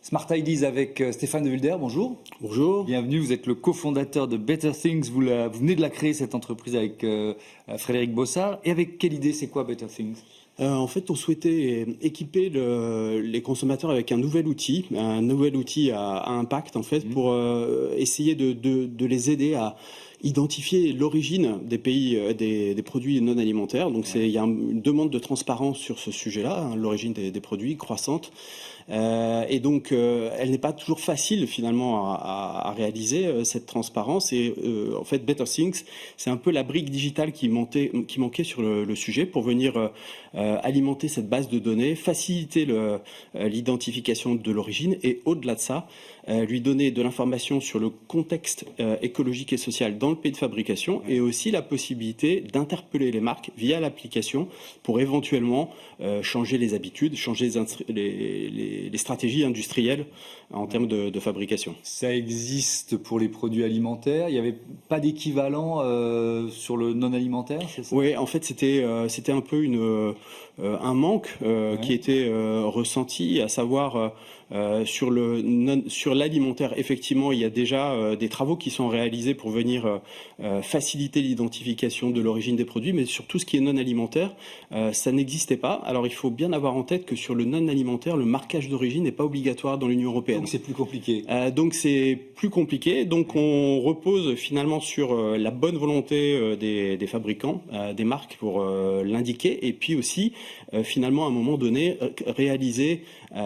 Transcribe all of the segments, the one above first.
Smart Ideas avec Stéphane de Wilder, bonjour. Bonjour. Bienvenue, vous êtes le cofondateur de Better Things, vous venez de la créer cette entreprise avec Frédéric Bossard. Et avec quelle idée, c'est quoi Better Things ? En fait, on souhaitait équiper les consommateurs avec un nouvel outil à impact en fait, pour essayer de les aider à identifier l'origine des pays, des produits non alimentaires. Donc il y a une demande de transparence sur ce sujet-là, l'origine des produits croissante. Et donc, elle n'est pas toujours facile finalement à réaliser cette transparence. Et en fait, Better Things, c'est un peu la brique digitale qui manquait sur le sujet pour venir alimenter cette base de données, faciliter l'identification de l'origine et au-delà de ça, lui donner de l'information sur le contexte écologique et social dans le pays de fabrication et aussi la possibilité d'interpeller les marques via l'application pour éventuellement changer les habitudes, changer les stratégies industrielles en termes de fabrication. Ça existe pour les produits alimentaires. Il n'y avait pas d'équivalent sur le non alimentaire, c'est ça ? Oui, en fait, c'était un peu un manque qui était ressenti, à savoir sur l'alimentaire. Effectivement, il y a déjà des travaux qui sont réalisés pour venir faciliter l'identification de l'origine des produits, mais sur tout ce qui est non alimentaire, ça n'existait pas. Alors, il faut bien avoir en tête que sur le non alimentaire, le marquage d'origine n'est pas obligatoire dans l'Union européenne. Donc, c'est plus compliqué. Donc, on repose finalement sur la bonne volonté des fabricants, des marques pour l'indiquer, et puis aussi, finalement, à un moment donné, réaliser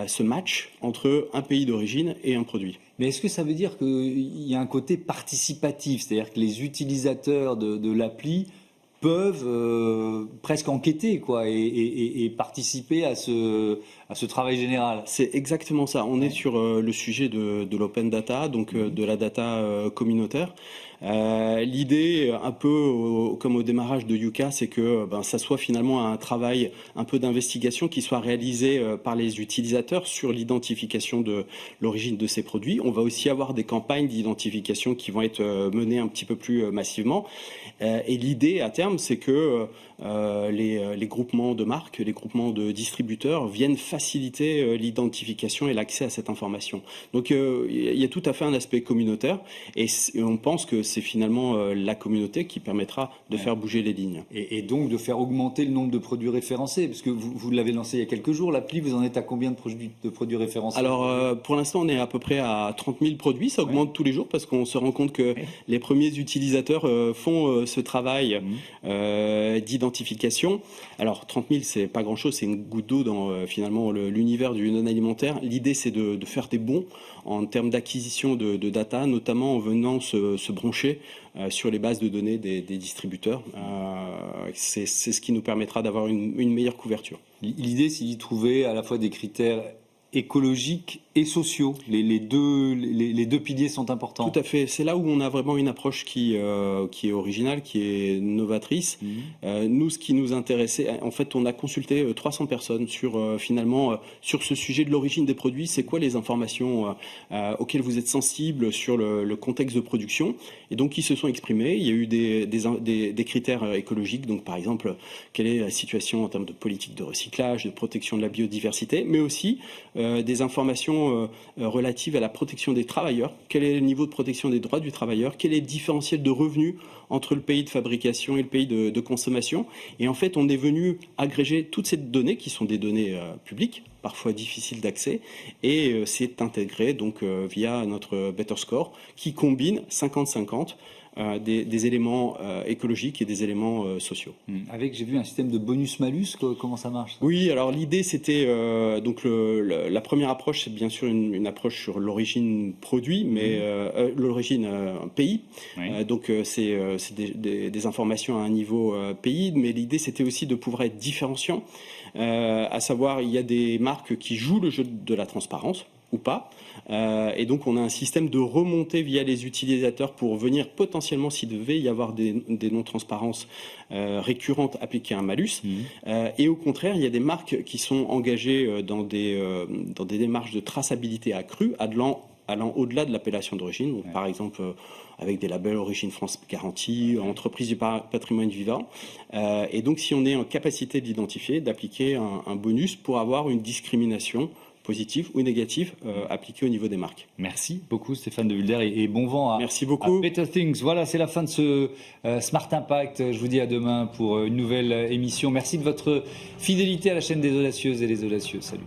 ce match entre un pays d'origine et un produit. Mais est-ce que ça veut dire qu'il y a un côté participatif, c'est-à-dire que les utilisateurs de l'appli peuvent presque enquêter quoi, et participer à ce travail général? C'est exactement ça. On est sur le sujet de l'open data, donc de la data communautaire. L'idée, un peu comme au démarrage de Yuka, c'est que ça soit finalement un travail un peu d'investigation qui soit réalisé par les utilisateurs sur l'identification de l'origine de ces produits. On va aussi avoir des campagnes d'identification qui vont être menées un petit peu plus massivement. Et l'idée à terme, c'est que les groupements de marques, les groupements de distributeurs viennent faciliter l'identification et l'accès à cette information. Donc il y a tout à fait un aspect communautaire et on pense que c'est finalement la communauté qui permettra de faire bouger les lignes. Et donc de faire augmenter le nombre de produits référencés, parce que vous l'avez lancé il y a quelques jours, l'appli, vous en êtes à combien de produits référencés? Alors pour l'instant on est à peu près à 30 000 produits, ça augmente tous les jours parce qu'on se rend compte que les premiers utilisateurs font ce travail d'identification. Alors 30 000 c'est pas grand chose, c'est une goutte d'eau dans finalement l'univers du non alimentaire. L'idée c'est de faire des bons en termes d'acquisition de data, notamment en venant se brancher sur les bases de données des distributeurs. C'est ce qui nous permettra d'avoir une meilleure couverture. L'idée c'est d'y trouver à la fois des critères écologiques et sociaux. Les deux piliers sont importants. Tout à fait. C'est là où on a vraiment une approche qui est originale, qui est novatrice. Nous, ce qui nous intéressait, en fait, on a consulté 300 personnes sur sur ce sujet de l'origine des produits. C'est quoi les informations auxquelles vous êtes sensibles sur le contexte de production? Et donc, ils se sont exprimés. Il y a eu des critères écologiques. Donc, par exemple, quelle est la situation en termes de politique de recyclage, de protection de la biodiversité, mais aussi des informations relatives à la protection des travailleurs. Quel est le niveau de protection des droits du travailleur? Quel est le différentiel de revenus entre le pays de fabrication et le pays de consommation? Et en fait, on est venu agréger toutes ces données qui sont des données publiques, parfois difficiles d'accès, et c'est intégré donc via notre Better Score qui combine 50-50 des éléments écologiques et des éléments sociaux. Avec, j'ai vu, un système de bonus-malus, comment ça marche ça? Oui, alors l'idée c'était, donc la première approche c'est bien sûr une approche sur l'origine produit, mais l'origine pays, donc c'est des informations à un niveau pays, mais l'idée c'était aussi de pouvoir être différenciant, à savoir il y a des marques qui jouent le jeu de la transparence, ou pas. Et donc on a un système de remontée via les utilisateurs pour venir potentiellement, s'il devait y avoir des non-transparences récurrentes, appliquer un malus. Et au contraire, il y a des marques qui sont engagées dans des démarches de traçabilité accrue, allant au-delà de l'appellation d'origine. Donc, par exemple, avec des labels Origine France Garantie, entreprise du patrimoine vivant. Et donc, si on est en capacité d'identifier, d'appliquer un bonus pour avoir une discrimination positives ou négatives appliquées au niveau des marques. Merci beaucoup Stéphane de Wilder et bon vent Merci beaucoup. à Better Things. Voilà, c'est la fin de ce Smart Impact. Je vous dis à demain pour une nouvelle émission. Merci de votre fidélité à la chaîne des audacieuses et des audacieux. Salut.